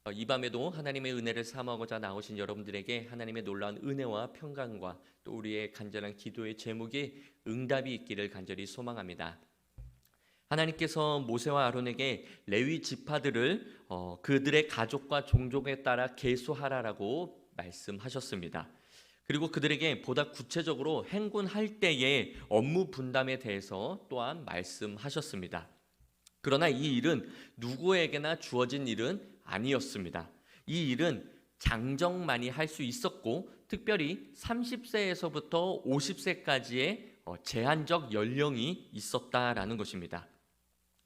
이 밤에도 하나님의 은혜를 사모하고자 나오신 여러분들에게 하나님의 놀라운 은혜와 평강과 또 우리의 간절한 기도의 제목에 응답이 있기를 간절히 소망합니다. 하나님께서 모세와 아론에게 레위 지파들을 그들의 가족과 종족에 따라 계수하라라고 말씀하셨습니다. 그리고 그들에게 보다 구체적으로 행군할 때의 업무 분담에 대해서 또한 말씀하셨습니다. 그러나 이 일은 누구에게나 주어진 일은 아니었습니다. 이 일은 장정만이 할 수 있었고 특별히 30세에서부터 50세까지의 제한적 연령이 있었다라는 것입니다.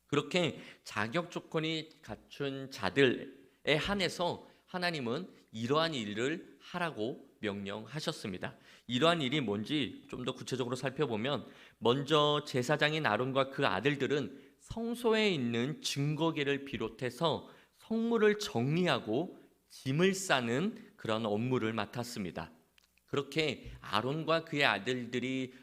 그렇게 자격 조건이 갖춘 자들에 한해서 하나님은 이러한 일을 하라고 명령하셨습니다. 이러한 일이 뭔지 좀 더 구체적으로 살펴보면 먼저 제사장인 아론과 그 아들들은 성소에 있는 증거계를 비롯해서 성물을 정리하고 짐을 싸는 그런 업무를 맡았습니다. 그렇게 아론과 그의 아들들이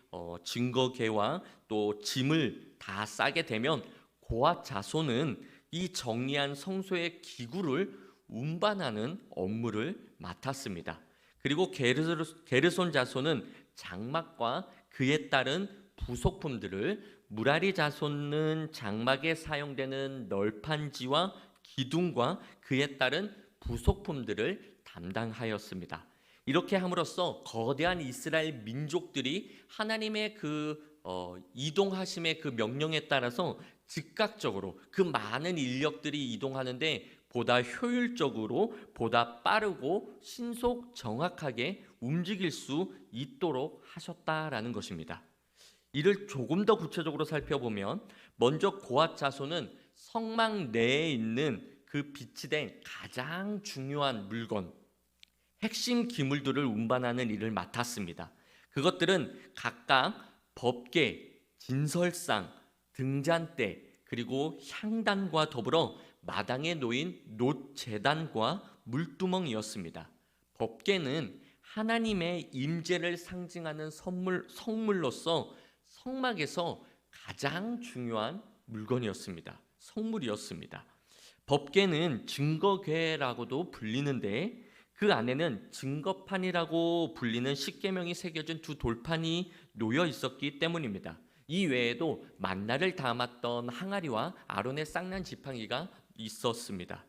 증거계와 또 짐을 다 싸게 되면 고앗 자손은 이 정리한 성소의 기구를 운반하는 업무를 맡았습니다. 그리고 게르손 자손은 장막과 그에 따른 부속품들을, 무라리 자손은 장막에 사용되는 널판지와 기둥과 그에 따른 부속품들을 담당하였습니다. 이렇게 함으로써 거대한 이스라엘 민족들이 하나님의 이동하심의 그 명령에 따라서 즉각적으로 그 많은 인력들이 이동하는데 보다 효율적으로, 보다 빠르고 신속 정확하게 움직일 수 있도록 하셨다라는 것입니다. 이를 조금 더 구체적으로 살펴보면 먼저 고앗 자손은 성막 내에 있는 그 비치된 가장 중요한 물건, 핵심 기물들을 운반하는 일을 맡았습니다. 그것들은 각각 법궤, 진설상, 등잔대, 그리고 향단과 더불어 마당에 놓인 놋제단과 물두멍이었습니다. 법궤는 하나님의 임재를 상징하는 성물로서 성막에서 가장 중요한 물건이었습니다. 성물이었습니다. 법궤는 증거궤라고도 불리는데 그 안에는 증거판이라고 불리는 십계명이 새겨진 두 돌판이 놓여 있었기 때문입니다. 이 외에도 만나를 담았던 항아리와 아론의 쌍난 지팡이가 있었습니다.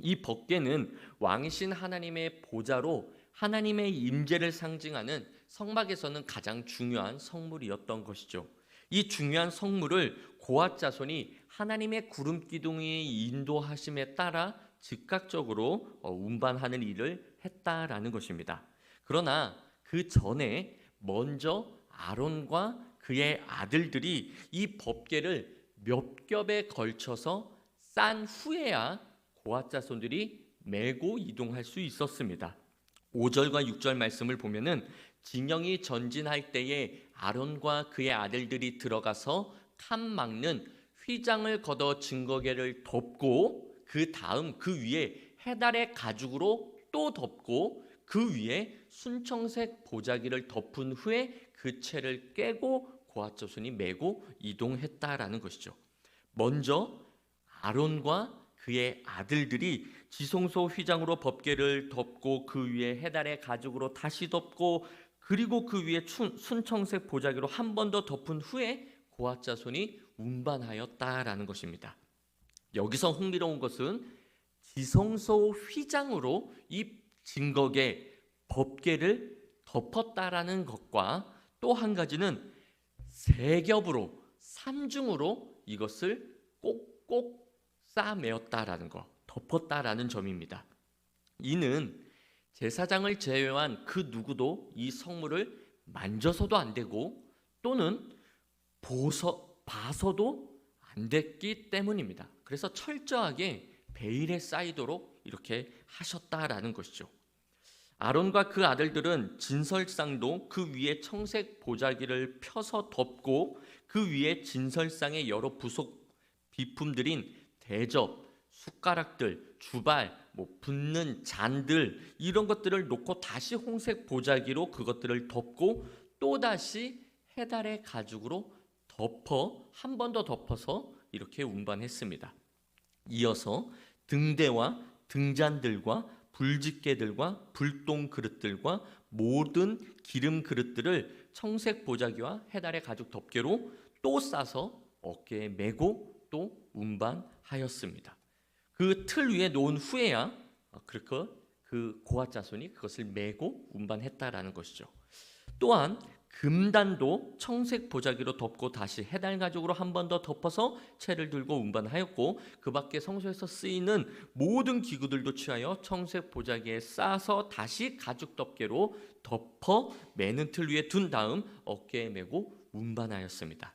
이 법궤는 왕이신 하나님의 보좌로 하나님의 임재를 상징하는 성막에서는 가장 중요한 성물이었던 것이죠. 이 중요한 성물을 고앗 자손이 하나님의 구름 기둥이 인도하심에 따라 즉각적으로 운반하는 일을 했다라는 것입니다. 그러나 그 전에 먼저 아론과 그의 아들들이 이 법궤를 몇 겹에 걸쳐서 싼 후에야 고앗 자손들이 메고 이동할 수 있었습니다. 5절과 6절 말씀을 보면은 진영이 전진할 때에 아론과 그의 아들들이 들어가서 칸 막는 휘장을 걷어 증거궤를 덮고 그 다음 그 위에 해달의 가죽으로 또 덮고 그 위에 순청색 보자기를 덮은 후에 그 채를 깨고 고앗 자손이 메고 이동했다라는 것이죠. 먼저 아론과 그의 아들들이 지성소 휘장으로 법궤를 덮고 그 위에 해달의 가죽으로 다시 덮고 그리고 그 위에 순청색 보자기로 한 번 더 덮은 후에 고앗 자손이 운반하였다라는 것입니다. 여기서 흥미로운 것은 지성소 휘장으로 이 증거궤 법궤를 덮었다라는 것과 또 한 가지는 세 겹으로 삼중으로 이것을 꼭꼭 싸매었다라는 것, 덮었다라는 점입니다. 이는 제사장을 제외한 그 누구도 이 성물을 만져서도 안 되고 또는 봐서도 안 됐기 때문입니다. 그래서 철저하게 베일에 쌓이도록 이렇게 하셨다라는 것이죠. 아론과 그 아들들은 진설상도 그 위에 청색 보자기를 펴서 덮고 그 위에 진설상의 여러 부속 비품들인 대접, 숟가락들, 주발, 붓는 잔들 이런 것들을 놓고 다시 홍색 보자기로 그것들을 덮고 또다시 해달의 가죽으로 덮어 한 번 더 덮어서 이렇게 운반했습니다. 이어서 등대와 등잔들과 불집게들과 불똥 그릇들과 모든 기름 그릇들을 청색 보자기와 해달의 가죽 덮개로 또 싸서 어깨에 메고 또 운반하였습니다. 그 틀 위에 놓은 후에야 그 고핫 자손이 그것을 메고 운반했다라는 것이죠. 또한 금단도 청색 보자기로 덮고 다시 해달 가죽으로 한 번 더 덮어서 채를 들고 운반하였고, 그 밖에 성소에서 쓰이는 모든 기구들도 취하여 청색 보자기에 싸서 다시 가죽 덮개로 덮어 매는 틀 위에 둔 다음 어깨에 메고 운반하였습니다.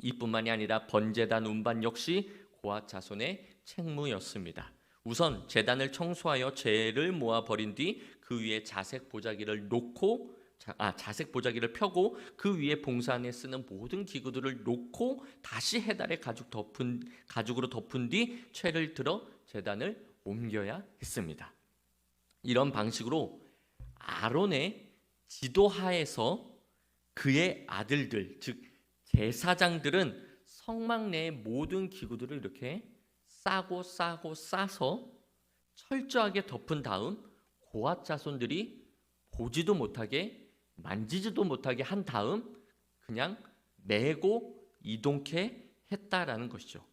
이뿐만이 아니라 번제단 운반 역시 고핫 자손의 책무였습니다. 우선 제단을 청소하여 재를 모아 버린 뒤 그 위에 자색 보자기를 펴고 그 위에 봉사안에 쓰는 모든 기구들을 놓고 다시 해달의 가죽으로 덮은 뒤 채를 들어 제단을 옮겨야 했습니다. 이런 방식으로 아론의 지도하에서 그의 아들들, 즉 제사장들은 성막 내의 모든 기구들을 이렇게 싸서 철저하게 덮은 다음 고핫 자손들이 보지도 못하게 만지지도 못하게 한 다음 그냥 메고 이동케 했다라는 것이죠.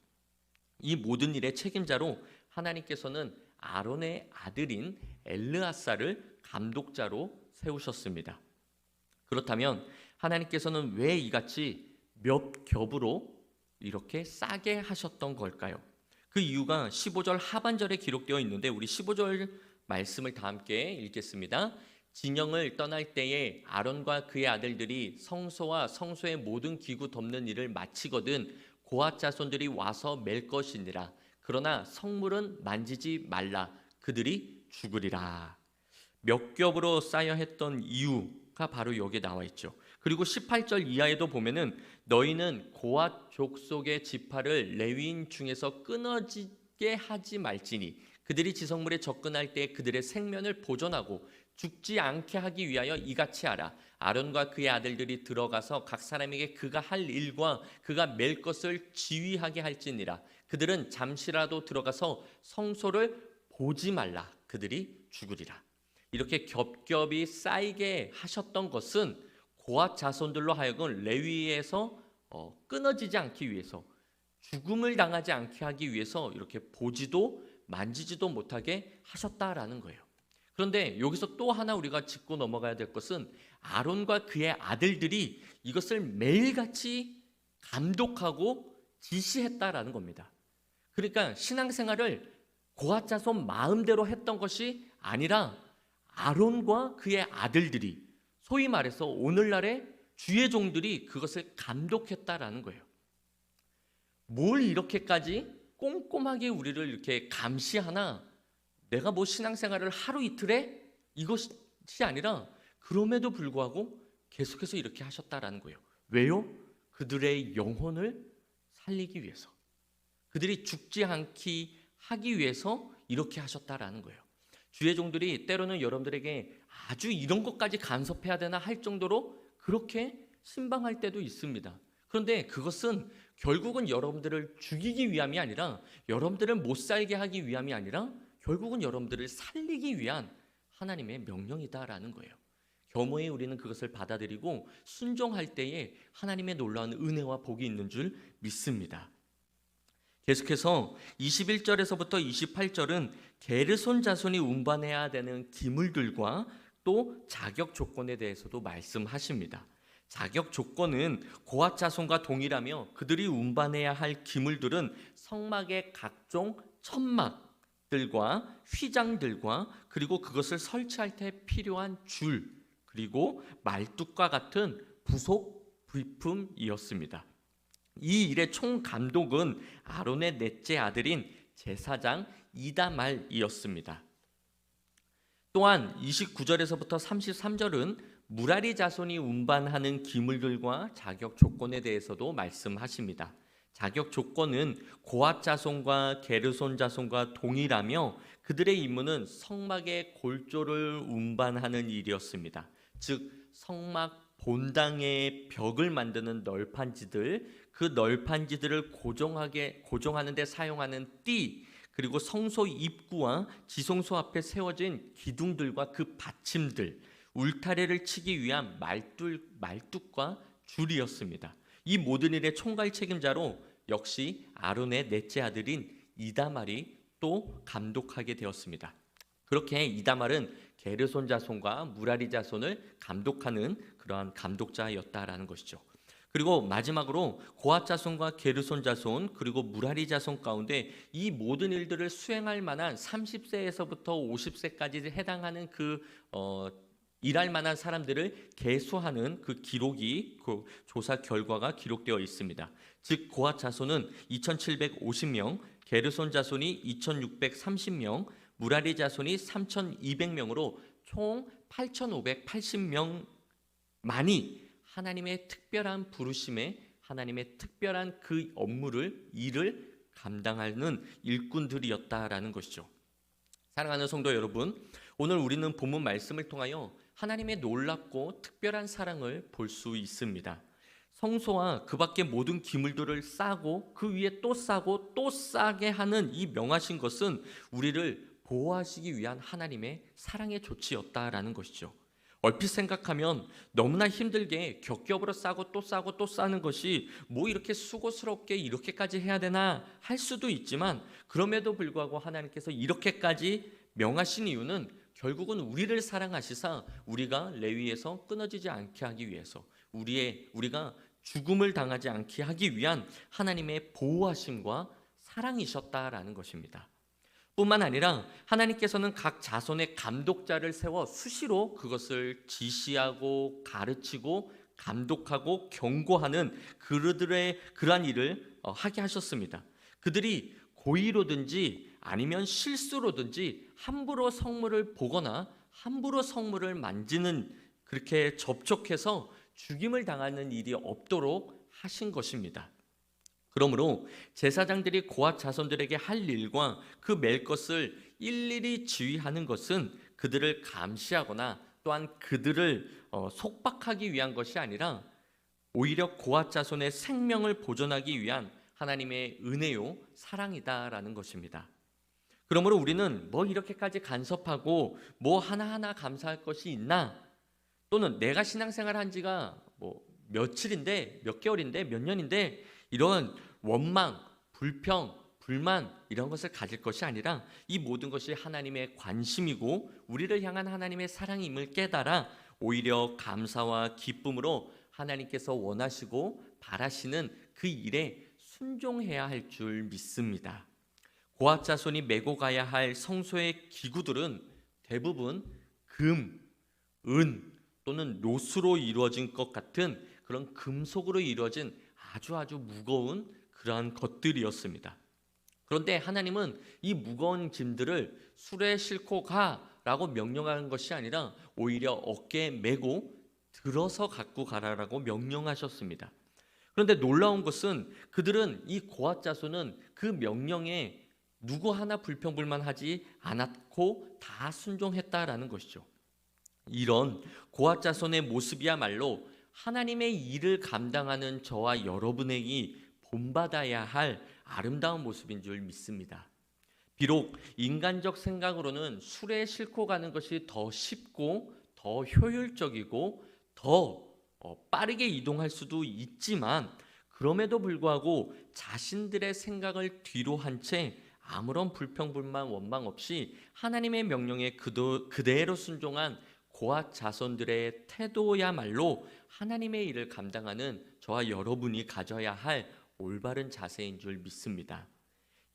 이 모든 일의 책임자로 하나님께서는 아론의 아들인 엘르아사를 감독자로 세우셨습니다. 그렇다면 하나님께서는 왜 이같이 몇 겹으로 이렇게 싸게 하셨던 걸까요? 그 이유가 15절 하반절에 기록되어 있는데 우리 15절 말씀을 다 함께 읽겠습니다. 진영을 떠날 때에 아론과 그의 아들들이 성소와 성소의 모든 기구 덮는 일을 마치거든 고핫 자손들이 와서 맬 것이니라. 그러나 성물은 만지지 말라. 그들이 죽으리라. 몇 겹으로 쌓여 했던 이유가 바로 여기에 나와 있죠. 그리고 18절 이하에도 보면은 너희는 고핫 족속의 지파를 레위인 중에서 끊어지게 하지 말지니 그들이 지성물에 접근할 때 그들의 생면을 보존하고 죽지 않게 하기 위하여 이같이 하라. 아론과 그의 아들들이 들어가서 각 사람에게 그가 할 일과 그가 맬 것을 지휘하게 할지니라. 그들은 잠시라도 들어가서 성소를 보지 말라. 그들이 죽으리라. 이렇게 겹겹이 쌓이게 하셨던 것은 고핫 자손들로 하여금 레위에서 끊어지지 않기 위해서, 죽음을 당하지 않게 하기 위해서 이렇게 보지도 만지지도 못하게 하셨다라는 거예요. 그런데 여기서 또 하나 우리가 짚고 넘어가야 될 것은 아론과 그의 아들들이 이것을 매일같이 감독하고 지시했다라는 겁니다. 그러니까 신앙생활을 고핫 자손 마음대로 했던 것이 아니라 아론과 그의 아들들이, 소위 말해서 오늘날의 주의 종들이 그것을 감독했다라는 거예요. 뭘 이렇게까지 꼼꼼하게 우리를 이렇게 감시하나? 내가 뭐 신앙생활을 하루 이틀에 이것이 아니라 그럼에도 불구하고 계속해서 이렇게 하셨다라는 거예요. 왜요? 그들의 영혼을 살리기 위해서, 그들이 죽지 않게 하기 위해서 이렇게 하셨다라는 거예요. 주의 종들이 때로는 여러분들에게 아주 이런 것까지 간섭해야 되나 할 정도로 그렇게 신방할 때도 있습니다. 그런데 그것은 결국은 여러분들을 죽이기 위함이 아니라, 여러분들을 못 살게 하기 위함이 아니라 결국은 여러분들을 살리기 위한 하나님의 명령이다라는 거예요. 겸허히 우리는 그것을 받아들이고 순종할 때에 하나님의 놀라운 은혜와 복이 있는 줄 믿습니다. 계속해서 21절에서부터 28절은 게르손 자손이 운반해야 되는 기물들과 또 자격 조건에 대해서도 말씀하십니다. 자격 조건은 고핫 자손과 동일하며 그들이 운반해야 할 기물들은 성막의 각종 천막들과 휘장들과 그리고 그것을 설치할 때 필요한 줄, 그리고 말뚝과 같은 부속 부품이었습니다. 이 일의 총 감독은 아론의 넷째 아들인 제사장 이다말이었습니다. 또한 29절에서부터 33절은 무라리 자손이 운반하는 기물들과 자격 조건에 대해서도 말씀하십니다. 자격 조건은 고핫 자손과 게르손 자손과 동일하며 그들의 임무는 성막의 골조를 운반하는 일이었습니다. 즉 성막 본당의 벽을 만드는 널판지들, 그 널판지들을 고정하는 데 사용하는 띠, 그리고 성소 입구와 지성소 앞에 세워진 기둥들과 그 받침들, 울타리를 치기 위한 말뚝과 줄이었습니다. 이 모든 일의 총괄 책임자로 역시 아론의 넷째 아들인 이다말이 또 감독하게 되었습니다. 그렇게 이다말은 게르손 자손과 무라리 자손을 감독하는 그러한 감독자였다라는 것이죠. 그리고 마지막으로 고핫 자손과 게르손 자손 그리고 무라리 자손 가운데 이 모든 일들을 수행할 만한 30세에서부터 50세까지 해당하는 일할 만한 사람들을 계수하는 그 기록이 그 조사 결과가 기록되어 있습니다. 즉 고핫 자손은 2750명, 게르손 자손이 2630명, 무라리 자손이 3200명으로 총 8580명만이 하나님의 특별한 부르심에 하나님의 특별한 그 일을 감당하는 일꾼들이었다라는 것이죠. 사랑하는 성도 여러분, 오늘 우리는 본문 말씀을 통하여 하나님의 놀랍고 특별한 사랑을 볼 수 있습니다. 성소와 그 밖의 모든 기물들을 싸고 그 위에 또 싸고 또 싸게 하는 이 명하신 것은 우리를 보호하시기 위한 하나님의 사랑의 조치였다라는 것이죠. 얼핏 생각하면 너무나 힘들게 겹겹으로 싸고 또 싸고 또 싸는 것이 뭐 이렇게 수고스럽게 이렇게까지 해야 되나 할 수도 있지만, 그럼에도 불구하고 하나님께서 이렇게까지 명하신 이유는 결국은 우리를 사랑하시사 우리가 레위에서 끊어지지 않게 하기 위해서, 우리가 죽음을 당하지 않게 하기 위한 하나님의 보호하심과 사랑이셨다라는 것입니다. 뿐만 아니라 하나님께서는 각 자손의 감독자를 세워 수시로 그것을 지시하고 가르치고 감독하고 경고하는 그들의 그러한 일을 하게 하셨습니다. 그들이 고의로든지 아니면 실수로든지 함부로 성물을 보거나 함부로 성물을 만지는, 그렇게 접촉해서 죽임을 당하는 일이 없도록 하신 것입니다. 그러므로 제사장들이 고핫 자손들에게 할 일과 그 맬 것을 일일이 지휘하는 것은 그들을 감시하거나 또한 그들을 속박하기 위한 것이 아니라 오히려 고핫 자손의 생명을 보존하기 위한 하나님의 은혜요 사랑이다라는 것입니다. 그러므로 우리는 뭐 이렇게까지 간섭하고 뭐 하나하나 감사할 것이 있나, 또는 내가 신앙생활 한 지가 뭐 며칠인데 몇 개월인데 몇 년인데 이런 원망, 불평, 불만 이런 것을 가질 것이 아니라 이 모든 것이 하나님의 관심이고 우리를 향한 하나님의 사랑임을 깨달아 오히려 감사와 기쁨으로 하나님께서 원하시고 바라시는 그 일에 순종해야 할 줄 믿습니다. 고핫 자손이 메고 가야 할 성소의 기구들은 대부분 금, 은 또는 노수로 이루어진 것 같은 그런 금속으로 이루어진 아주 무거운 그러한 것들이었습니다. 그런데 하나님은 이 무거운 짐들을 수레에 싣고 가라고 명령하는 것이 아니라 오히려 어깨에 메고 들어서 갖고 가라라고 명령하셨습니다. 그런데 놀라운 것은 그들은, 이 고핫 자손은 그 명령에 누구 하나 불평불만하지 않았고 다 순종했다라는 것이죠. 이런 고핫 자손의 모습이야말로 하나님의 일을 감당하는 저와 여러분에게 본받아야 할 아름다운 모습인 줄 믿습니다. 비록 인간적 생각으로는 수레에 싣고 가는 것이 더 쉽고 더 효율적이고 더 빠르게 이동할 수도 있지만, 그럼에도 불구하고 자신들의 생각을 뒤로 한 채 아무런 불평불만 원망 없이 하나님의 명령에 그대로 순종한 고핫 자손들의 태도야말로 하나님의 일을 감당하는 저와 여러분이 가져야 할 올바른 자세인 줄 믿습니다.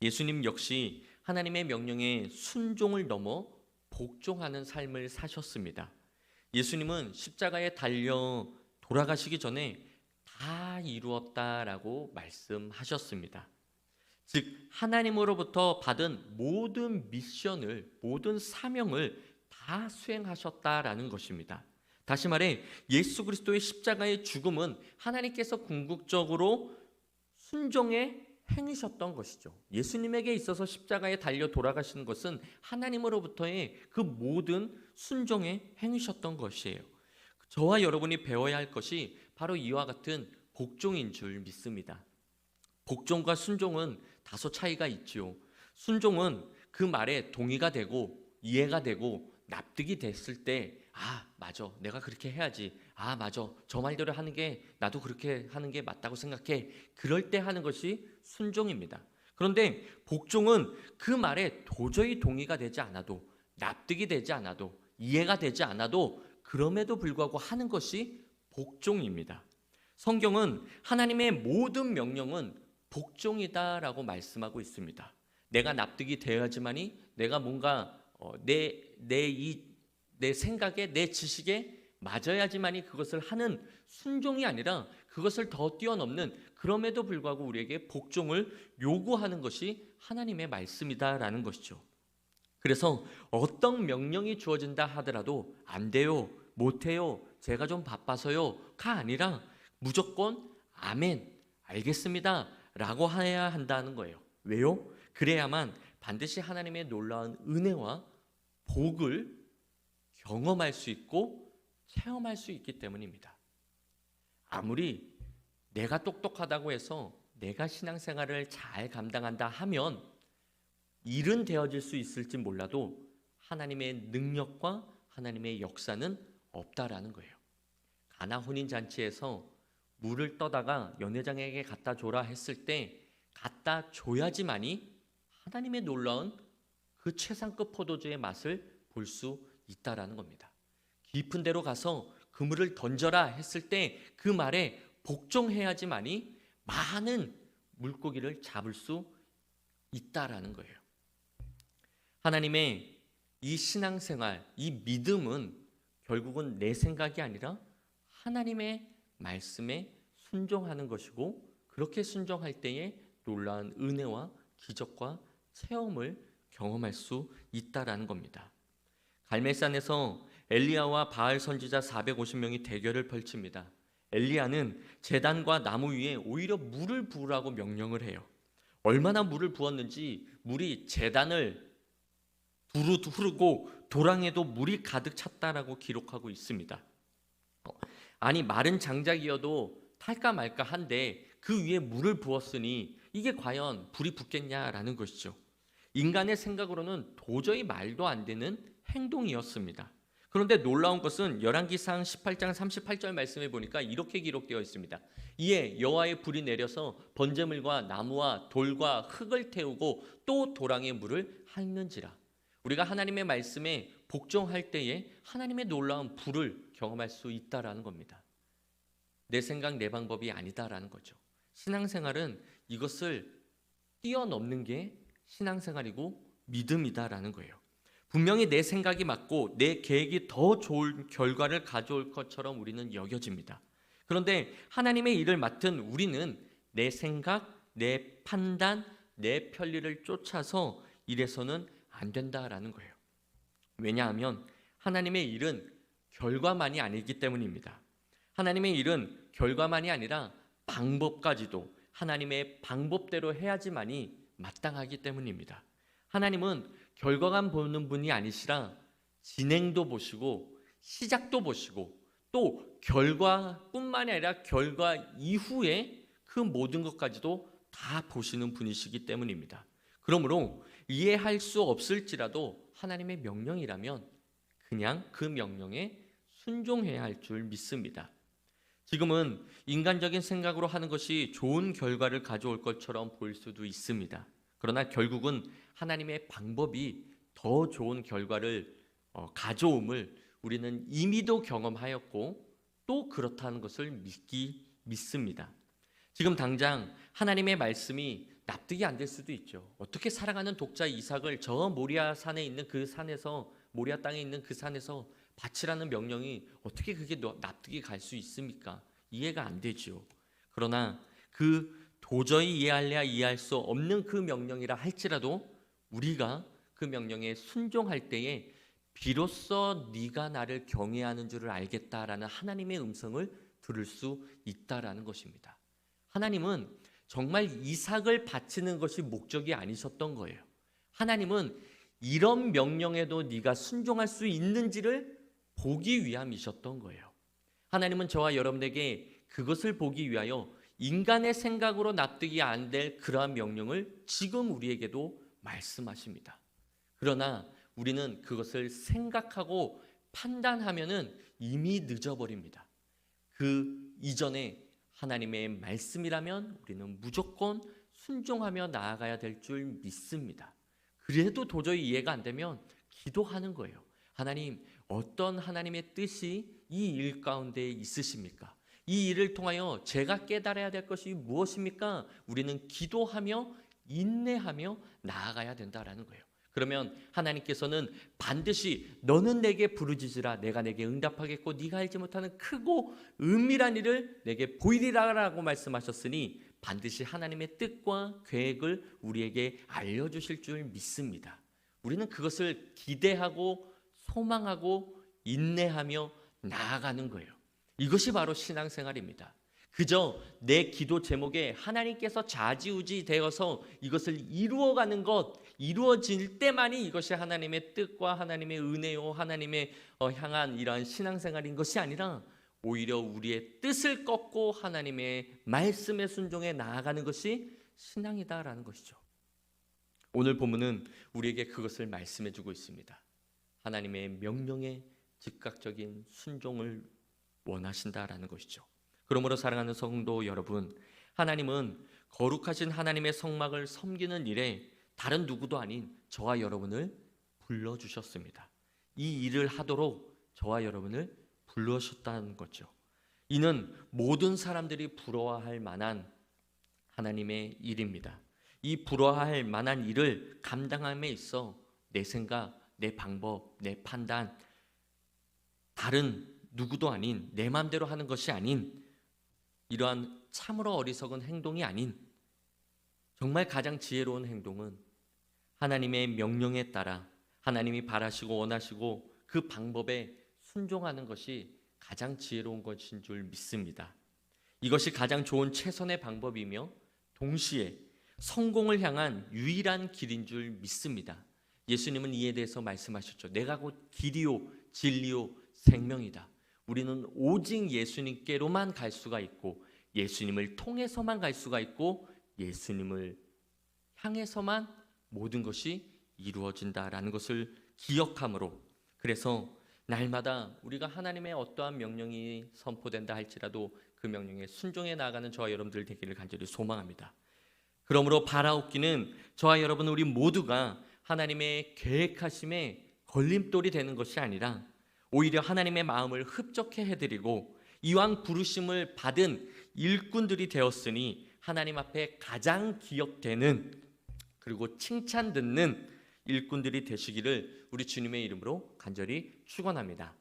예수님 역시 하나님의 명령에 순종을 넘어 복종하는 삶을 사셨습니다. 예수님은 십자가에 달려 돌아가시기 전에 다 이루었다라고 말씀하셨습니다. 즉 하나님으로부터 받은 모든 미션을, 모든 사명을 다 수행하셨다라는 것입니다. 다시 말해 예수 그리스도의 십자가의 죽음은 하나님께서 궁극적으로 순종에 행하셨던 것이죠. 예수님에게 있어서 십자가에 달려 돌아가시는 것은 하나님으로부터의 그 모든 순종에 행하셨던 것이에요. 저와 여러분이 배워야 할 것이 바로 이와 같은 복종인 줄 믿습니다. 복종과 순종은 다소 차이가 있지요. 순종은 그 말에 동의가 되고 이해가 되고 납득이 됐을 때, 아, 맞아. 내가 그렇게 해야지. 아, 맞아. 저 말대로 하는 게 나도 그렇게 하는 게 맞다고 생각해. 그럴 때 하는 것이 순종입니다. 그런데 복종은 그 말에 도저히 동의가 되지 않아도, 납득이 되지 않아도, 이해가 되지 않아도 그럼에도 불구하고 하는 것이 복종입니다. 성경은 하나님의 모든 명령은 복종이다라고 말씀하고 있습니다. 내가 납득이 되어야지만이 내가 뭔가 내 생각에, 내 지식에 맞아야지만이 그것을 하는 순종이 아니라 그것을 더 뛰어넘는, 그럼에도 불구하고 우리에게 복종을 요구하는 것이 하나님의 말씀이다라는 것이죠. 그래서 어떤 명령이 주어진다 하더라도 안 돼요, 못 해요, 제가 좀 바빠서요가 아니라 무조건 아멘, 알겠습니다 라고 해야 한다는 거예요. 왜요? 그래야만 반드시 하나님의 놀라운 은혜와 복을 경험할 수 있고 체험할 수 있기 때문입니다. 아무리 내가 똑똑하다고 해서 내가 신앙생활을 잘 감당한다 하면 일은 되어질 수 있을지 몰라도 하나님의 능력과 하나님의 역사는 없다라는 거예요. 가나 혼인잔치에서 물을 떠다가 연회장에게 갖다 줘라 했을 때 갖다 줘야지만이 하나님의 놀라운 그 최상급 포도주의 맛을 볼 수 있다라는 겁니다. 깊은 데로 가서 그물을 던져라 했을 때 그 말에 복종해야지만이 많은 물고기를 잡을 수 있다라는 거예요. 하나님의 이 신앙생활, 이 믿음은 결국은 내 생각이 아니라 하나님의 말씀에 순종하는 것이고, 그렇게 순종할 때에 놀라운 은혜와 기적과 체험을 경험할 수 있다라는 겁니다. 갈멜산에서 엘리야와 바알 선지자 450명이 대결을 펼칩니다. 엘리야는 제단과 나무 위에 오히려 물을 부으라고 명령을 해요. 얼마나 물을 부었는지 물이 제단을 두루 흐르고 도랑에도 물이 가득 찼다라고 기록하고 있습니다. 아니, 마른 장작이어도 탈까 말까 한데 그 위에 물을 부었으니 이게 과연 불이 붙겠냐라는 것이죠. 인간의 생각으로는 도저히 말도 안 되는 행동이었습니다. 그런데 놀라운 것은 열왕기상 18장 38절 말씀에 보니까 이렇게 기록되어 있습니다. 이에 여호와의 불이 내려서 번제물과 나무와 돌과 흙을 태우고 또 도랑에 물을 핥는지라. 우리가 하나님의 말씀에 복종할 때에 하나님의 놀라운 불을 경험할 수 있다라는 겁니다. 내 생각, 내 방법이 아니다라는 거죠. 신앙생활은 이것을 뛰어넘는 게 신앙생활이고 믿음이다라는 거예요. 분명히 내 생각이 맞고 내 계획이 더 좋은 결과를 가져올 것처럼 우리는 여겨집니다. 그런데 하나님의 일을 맡은 우리는 내 생각, 내 판단, 내 편리를 쫓아서 일해서는 안 된다라는 거예요. 왜냐하면 하나님의 일은 결과만이 아니기 때문입니다. 하나님의 일은 결과만이 아니라 방법까지도 하나님의 방법대로 해야지만이 마땅하기 때문입니다. 하나님은 결과만 보는 분이 아니시라 진행도 보시고 시작도 보시고 또 결과뿐만이 아니라 결과 이후에 그 모든 것까지도 다 보시는 분이시기 때문입니다. 그러므로 이해할 수 없을지라도 하나님의 명령이라면 그냥 그 명령에 순종해야 할 줄 믿습니다. 지금은 인간적인 생각으로 하는 것이 좋은 결과를 가져올 것처럼 보일 수도 있습니다. 그러나 결국은 하나님의 방법이 더 좋은 결과를 가져옴을 우리는 이미도 경험하였고 또 그렇다는 것을 믿습니다. 지금 당장 하나님의 말씀이 납득이 안 될 수도 있죠. 어떻게 사랑하는 독자 이삭을 저 모리아 산에 있는 그 산에서, 모리아 땅에 있는 그 산에서 바치라는 명령이 어떻게 그게 납득이 갈 수 있습니까? 이해가 안 되죠. 그러나 그 도저히 이해할래야 이해할 수 없는 그 명령이라 할지라도 우리가 그 명령에 순종할 때에 비로소 네가 나를 경외하는 줄을 알겠다라는 하나님의 음성을 들을 수 있다라는 것입니다. 하나님은 정말 이삭을 바치는 것이 목적이 아니셨던 거예요. 하나님은 이런 명령에도 네가 순종할 수 있는지를 보기 위함이셨던 거예요. 하나님은 저와 여러분에게 그것을 보기 위하여 인간의 생각으로 납득이 안 될 그러한 명령을 지금 우리에게도 말씀하십니다. 그러나 우리는 그것을 생각하고 판단하면은 이미 늦어버립니다. 그 이전에 하나님의 말씀이라면 우리는 무조건 순종하며 나아가야 될 줄 믿습니다. 그래도 도저히 이해가 안 되면 기도하는 거예요. 하나님, 어떤 하나님의 뜻이 이 일 가운데 있으십니까? 이 일을 통하여 제가 깨달아야 될 것이 무엇입니까? 우리는 기도하며 인내하며 나아가야 된다라는 거예요. 그러면 하나님께서는 반드시 너는 내게 부르짖으라 내가 내게 응답하겠고 네가 알지 못하는 크고 은밀한 일을 내게 보이리라라고 말씀하셨으니 반드시 하나님의 뜻과 계획을 우리에게 알려주실 줄 믿습니다. 우리는 그것을 기대하고 소망하고 인내하며 나아가는 거예요. 이것이 바로 신앙생활입니다. 그저 내 기도 제목에 하나님께서 좌지우지 되어서 이것을 이루어가는 것, 이루어질 때만이 이것이 하나님의 뜻과 하나님의 은혜요, 하나님의 향한 이러한 신앙생활인 것이 아니라 오히려 우리의 뜻을 꺾고 하나님의 말씀에 순종해 나아가는 것이 신앙이다라는 것이죠. 오늘 본문은 우리에게 그것을 말씀해 주고 있습니다. 하나님의 명령에 즉각적인 순종을 원하신다라는 것이죠. 그러므로 사랑하는 성도 여러분, 하나님은 거룩하신 하나님의 성막을 섬기는 일에 다른 누구도 아닌 저와 여러분을 불러주셨습니다. 이 일을 하도록 저와 여러분을 불러주셨다는 거죠. 이는 모든 사람들이 부러워할 만한 하나님의 일입니다. 이 부러워할 만한 일을 감당함에 있어 내 생각, 내 방법, 내 판단, 다른 누구도 아닌 내 마음대로 하는 것이 아닌 이러한 참으로 어리석은 행동이 아닌 정말 가장 지혜로운 행동은 하나님의 명령에 따라 하나님이 바라시고 원하시고 그 방법에 순종하는 것이 가장 지혜로운 것인 줄 믿습니다. 이것이 가장 좋은 최선의 방법이며 동시에 성공을 향한 유일한 길인 줄 믿습니다. 예수님은 이에 대해서 말씀하셨죠. 내가 곧 길이요 진리요 생명이다. 우리는 오직 예수님께로만 갈 수가 있고 예수님을 통해서만 갈 수가 있고 예수님을 향해서만 모든 것이 이루어진다라는 것을 기억함으로, 그래서 날마다 우리가 하나님의 어떠한 명령이 선포된다 할지라도 그 명령에 순종해 나아가는 저와 여러분들 되기를 간절히 소망합니다. 그러므로 바라옵기는 저와 여러분 우리 모두가 하나님의 계획하심에 걸림돌이 되는 것이 아니라 오히려 하나님의 마음을 흡족해 해드리고 이왕 부르심을 받은 일꾼들이 되었으니 하나님 앞에 가장 기억되는 그리고 칭찬 듣는 일꾼들이 되시기를 우리 주님의 이름으로 간절히 축원합니다.